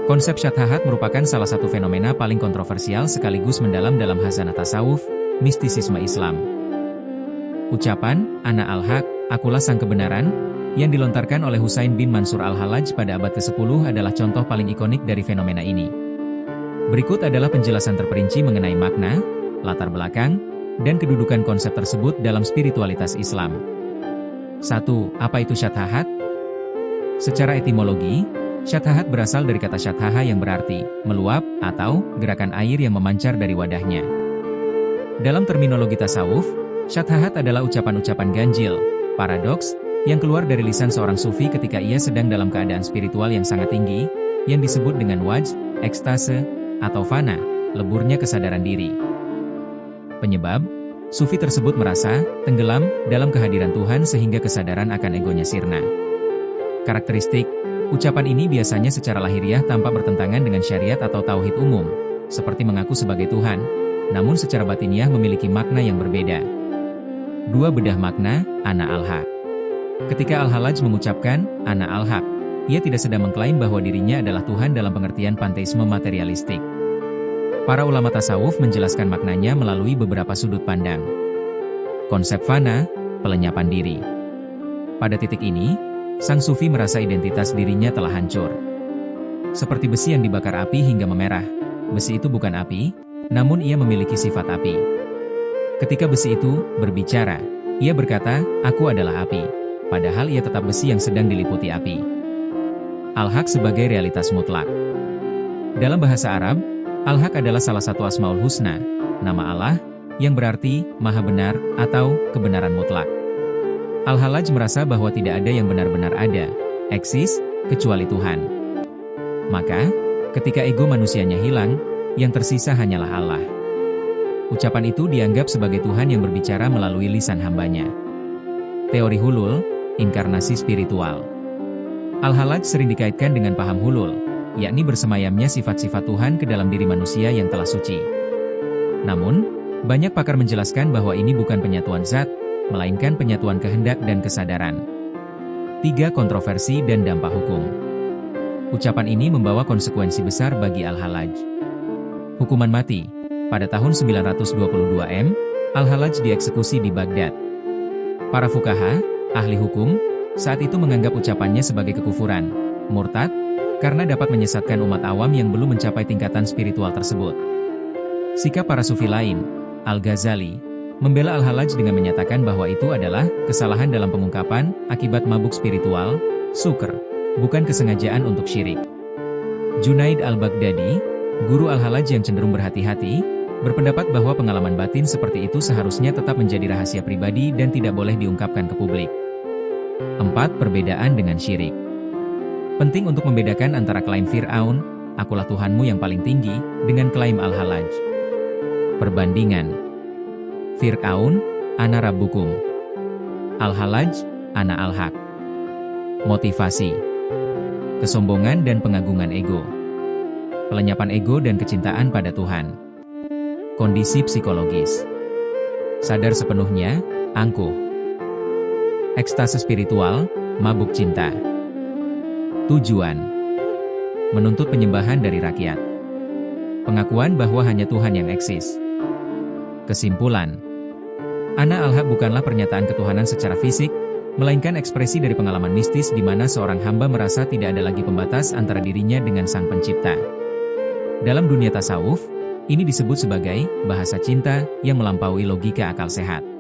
Konsep syathahat merupakan salah satu fenomena paling kontroversial sekaligus mendalam dalam khazanah tasawuf, mistisisme Islam. Ucapan, Ana al-Haq, akulah sang kebenaran, yang dilontarkan oleh Husain bin Mansur al-Hallaj pada abad ke-10 adalah contoh paling ikonik dari fenomena ini. Berikut adalah penjelasan terperinci mengenai makna, latar belakang, dan kedudukan konsep tersebut dalam spiritualitas Islam. 1. Apa itu syathahat? Secara etimologi, syathahat berasal dari kata syathaha yang berarti meluap atau gerakan air yang memancar dari wadahnya. Dalam terminologi tasawuf, syathahat adalah ucapan-ucapan ganjil, paradoks, yang keluar dari lisan seorang sufi ketika ia sedang dalam keadaan spiritual yang sangat tinggi, yang disebut dengan wajh, ekstase, atau fana, leburnya kesadaran diri. Penyebab, sufi tersebut merasa tenggelam dalam kehadiran Tuhan sehingga kesadaran akan egonya sirna. Karakteristik, ucapan ini biasanya secara lahiriah tampak bertentangan dengan syariat atau tauhid umum, seperti mengaku sebagai Tuhan, namun secara batiniah memiliki makna yang berbeda. 2. Bedah makna, Ana al-Haq. Ketika Al-Hallaj mengucapkan, Ana al-Haq, ia tidak sedang mengklaim bahwa dirinya adalah Tuhan dalam pengertian panteisme materialistik. Para ulama tasawuf menjelaskan maknanya melalui beberapa sudut pandang. Konsep fana, pelenyapan diri. Pada titik ini, sang sufi merasa identitas dirinya telah hancur. Seperti besi yang dibakar api hingga memerah, besi itu bukan api, namun ia memiliki sifat api. Ketika besi itu berbicara, ia berkata, "Aku adalah api." Padahal ia tetap besi yang sedang diliputi api. Al-Haq sebagai realitas mutlak. Dalam bahasa Arab, Al-Haq adalah salah satu Asmaul Husna, nama Allah, yang berarti Maha Benar atau kebenaran mutlak. Al-Hallaj merasa bahwa tidak ada yang benar-benar ada, eksis, kecuali Tuhan. Maka, ketika ego manusianya hilang, yang tersisa hanyalah Allah. Ucapan itu dianggap sebagai Tuhan yang berbicara melalui lisan hambanya. Teori hulul, inkarnasi spiritual. Al-Hallaj sering dikaitkan dengan paham hulul, yakni bersemayamnya sifat-sifat Tuhan ke dalam diri manusia yang telah suci. Namun, banyak pakar menjelaskan bahwa ini bukan penyatuan zat, melainkan penyatuan kehendak dan kesadaran. 3. Kontroversi dan dampak hukum. Ucapan ini membawa konsekuensi besar bagi Al-Hallaj. Hukuman mati. Pada tahun 922 M, Al-Hallaj dieksekusi di Baghdad. Para fukaha, ahli hukum, saat itu menganggap ucapannya sebagai kekufuran, murtad, karena dapat menyesatkan umat awam yang belum mencapai tingkatan spiritual tersebut. Sikap para sufi lain, Al-Ghazali, membela Al-Hallaj dengan menyatakan bahwa itu adalah kesalahan dalam pengungkapan akibat mabuk spiritual, sukr, bukan kesengajaan untuk syirik. Junaid al-Baghdadi, guru Al-Hallaj yang cenderung berhati-hati, berpendapat bahwa pengalaman batin seperti itu seharusnya tetap menjadi rahasia pribadi dan tidak boleh diungkapkan ke publik. 4. Perbedaan dengan syirik. Penting untuk membedakan antara klaim Fir'aun, "Akulah Tuhanmu yang paling tinggi," dengan klaim Al-Hallaj. Perbandingan. Fir'aun, "Ana Rabbukum." Al-Hallaj, "Ana al-Haq." Motivasi. Kesombongan dan pengagungan ego. Pelenyapan ego dan kecintaan pada Tuhan. Kondisi psikologis. Sadar sepenuhnya, angkuh. Ekstase spiritual, mabuk cinta. Tujuan. Menuntut penyembahan dari rakyat. Pengakuan bahwa hanya Tuhan yang eksis. Kesimpulan. Ana al-Haq bukanlah pernyataan ketuhanan secara fisik, melainkan ekspresi dari pengalaman mistis di mana seorang hamba merasa tidak ada lagi pembatas antara dirinya dengan Sang Pencipta. Dalam dunia tasawuf, ini disebut sebagai bahasa cinta yang melampaui logika akal sehat.